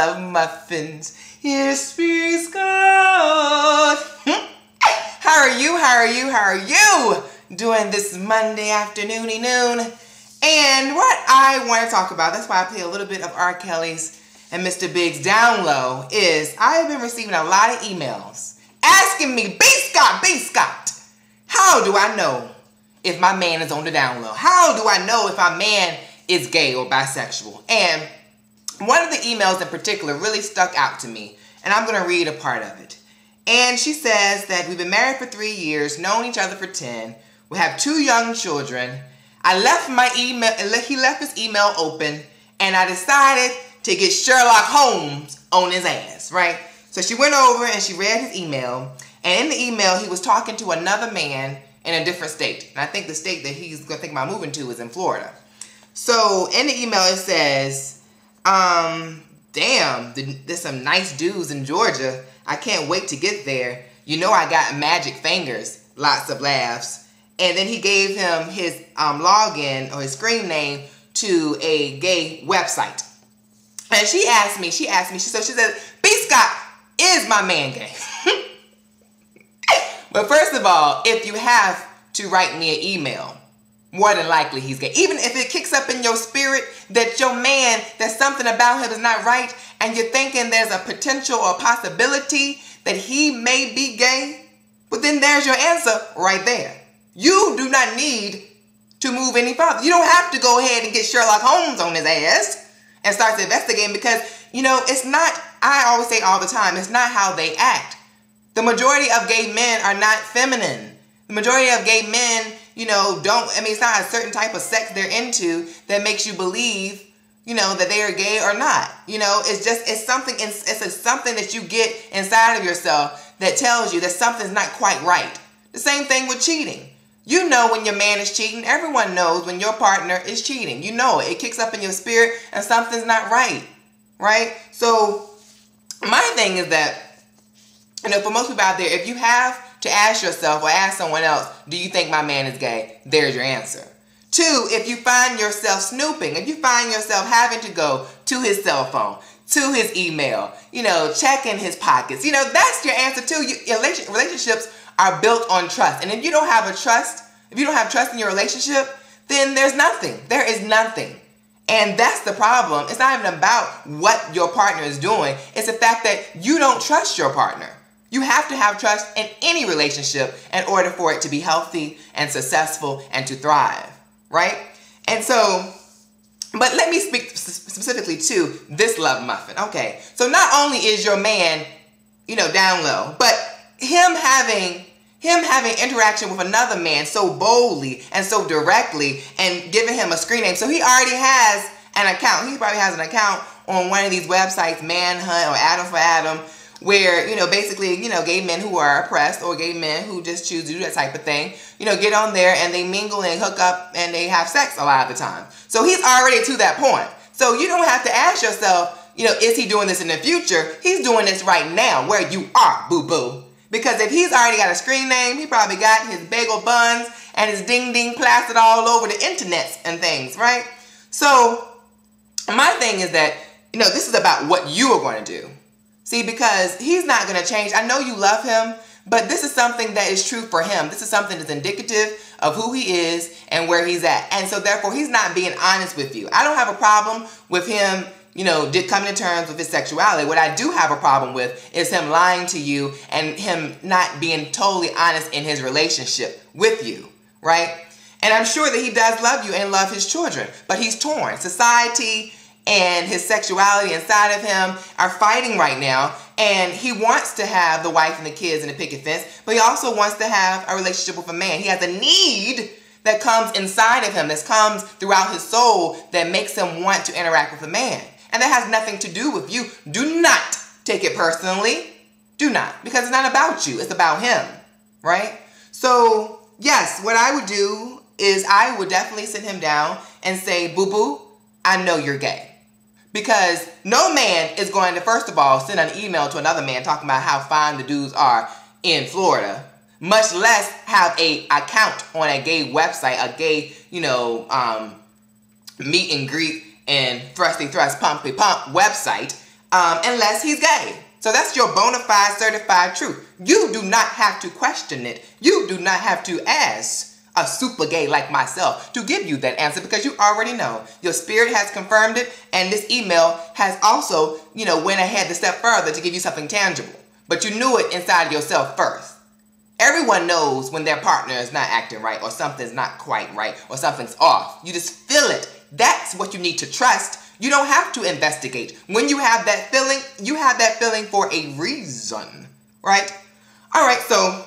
love muffins. Yes, please God. How are you? How are you? How are you doing this Monday afternoony noon? And what I want to talk about, that's why I play a little bit of R. Kelly's and Mr. Big's Down Low, is I have been receiving a lot of emails asking me, B. Scott, how do I know if my man is on the down low? How do I know if my man is gay or bisexual? And one of the emails in particular really stuck out to me, and I'm going to read a part of it. And she says that we've been married for 3 years, known each other for 10. We have 2 young children. I left my email, he left his email open, and I decided to get Sherlock Holmes on his ass, right? So she went over and she read his email, and in the email, he was talking to another man in a different state. And I think the state that he's going to think about moving to is in Florida. So in the email, it says, damn, there's some nice dudes in Georgia. I can't wait to get there. You know I got magic fingers. Lots of laughs. And then he gave him his login or his screen name to a gay website. And she said, B. Scott, is my man gay? But first of all, if you have to write me an email, more than likely he's gay. Even if it kicks up in your spirit that your man, that something about him is not right, and you're thinking there's a potential or possibility that he may be gay, well then there's your answer right there. You do not need to move any further. You don't have to go ahead and get Sherlock Holmes on his ass and start to investigate, because, you know, it's not, I always say all the time, it's not how they act. The majority of gay men are not feminine. The majority of gay men, you know, it's not a certain type of sex they're into that makes you believe, you know, that they are gay or not. You know, it's something that you get inside of yourself that tells you that something's not quite right. The same thing with cheating. You know when your man is cheating. Everyone knows when your partner is cheating. You know it. It kicks up in your spirit and something's not right. Right? So my thing is that, you know, for most people out there, if you have to ask yourself or ask someone else, do you think my man is gay? There's your answer. 2, if you find yourself snooping, if you find yourself having to go to his cell phone, to his email, you know, checking his pockets, you know, that's your answer too. Your relationships are built on trust. And if you don't have trust in your relationship, then there's nothing. There is nothing. And that's the problem. It's not even about what your partner is doing. It's the fact that you don't trust your partner. You have to have trust in any relationship in order for it to be healthy and successful and to thrive, right? And so, but let me speak specifically to this love muffin. Okay, so not only is your man, you know, down low, but him having interaction with another man so boldly and so directly and giving him a screen name. So he already has an account. He probably has an account on one of these websites, Manhunt or Adam for Adam, where, you know, basically, you know, gay men who are oppressed or gay men who just choose to do that type of thing, you know, get on there and they mingle and hook up and they have sex a lot of the time. So he's already to that point. So you don't have to ask yourself, you know, is he doing this in the future? He's doing this right now where you are, boo-boo. Because if he's already got a screen name, he probably got his bagel buns and his ding-ding plastered all over the internet and things, right? So my thing is that, you know, this is about what you are going to do. See, because he's not going to change. I know you love him, but this is something that is true for him. This is something that's indicative of who he is and where he's at. And so therefore, he's not being honest with you. I don't have a problem with him, you know, coming to terms with his sexuality. What I do have a problem with is him lying to you and him not being totally honest in his relationship with you, right? And I'm sure that he does love you and love his children, but he's torn. Society and his sexuality inside of him are fighting right now, and he wants to have the wife and the kids and the picket fence, but he also wants to have a relationship with a man. He has a need that comes inside of him, that comes throughout his soul, that makes him want to interact with a man. And that has nothing to do with you. Do not take it personally. Do not, because it's not about you. It's about him, right? So yes, what I would do is I would definitely sit him down and say, boo-boo, I know you're gay. Because no man is going to, first of all, send an email to another man talking about how fine the dudes are in Florida, much less have a account on a gay website, a gay, you know, meet and greet and thrusty thrust pumpy pump website, unless he's gay. So that's your bona fide certified truth. You do not have to question it. You do not have to ask a super gay like myself to give you that answer, because you already know. Your spirit has confirmed it, and this email has also, went ahead to step further to give you something tangible. But you knew it inside of yourself first. Everyone knows when their partner is not acting right, or something's not quite right, or something's off. You just feel it. That's what you need to trust. You don't have to investigate. When you have that feeling, you have that feeling for a reason, right? All right, so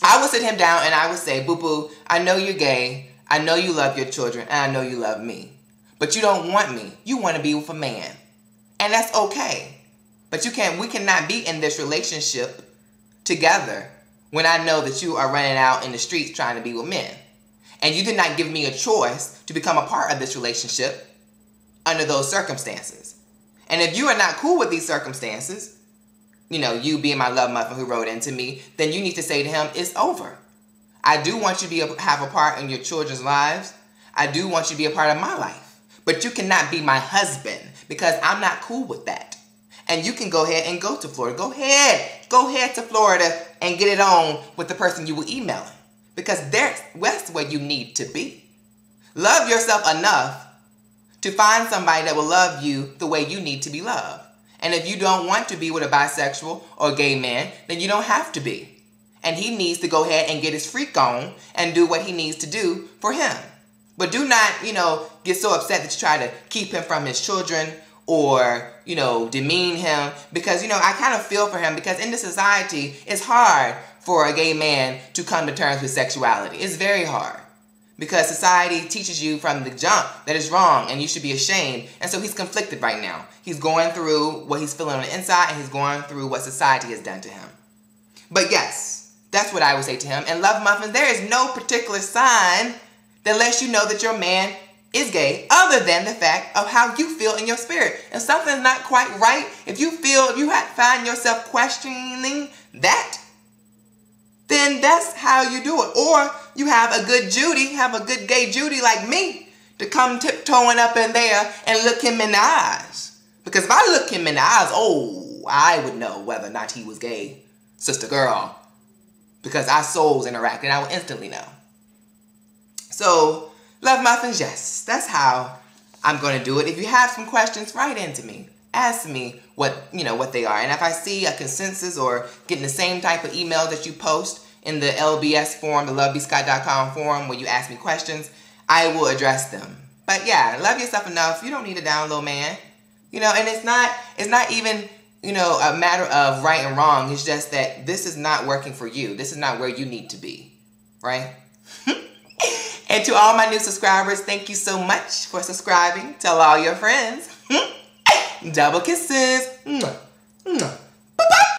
I would sit him down and I would say, boo-boo, I know you're gay. I know you love your children, and I know you love me. But you don't want me. You want to be with a man. And that's okay. But we cannot be in this relationship together when I know that you are running out in the streets trying to be with men. And you did not give me a choice to become a part of this relationship under those circumstances. And if you are not cool with these circumstances, you being my love muffin who wrote into me, then you need to say to him, it's over. I do want you to have a part in your children's lives. I do want you to be a part of my life. But you cannot be my husband, because I'm not cool with that. And you can go ahead and go to Florida. Go ahead to Florida and get it on with the person you were emailing, because that's where you need to be. Love yourself enough to find somebody that will love you the way you need to be loved. And if you don't want to be with a bisexual or gay man, then you don't have to be. And he needs to go ahead and get his freak on and do what he needs to do for him. But do not, get so upset that you try to keep him from his children or, demean him. Because, I kind of feel for him, because in this society, it's hard for a gay man to come to terms with sexuality. It's very hard. Because society teaches you from the jump that it's wrong and you should be ashamed. And so he's conflicted right now. He's going through what he's feeling on the inside, and he's going through what society has done to him. But yes, that's what I would say to him. And Love Muffins, there is no particular sign that lets you know that your man is gay, other than the fact of how you feel in your spirit. If something's not quite right, if you find yourself questioning that, then that's how you do it. Or you have a good gay Judy like me to come tiptoeing up in there and look him in the eyes. Because if I look him in the eyes, I would know whether or not he was gay, sister girl. Because our souls interact, and I would instantly know. So, Love Muffins, yes, that's how I'm going to do it. If you have some questions, write into me. Ask me what they are. And if I see a consensus or getting the same type of email that you post in the LBS forum, the lovebscott.com forum, where you ask me questions, I will address them. But yeah, love yourself enough. You don't need a down low man. And it's not even, a matter of right and wrong. It's just that this is not working for you. This is not where you need to be. Right? And to all my new subscribers, thank you so much for subscribing. Tell all your friends. Double kisses. Bye-bye.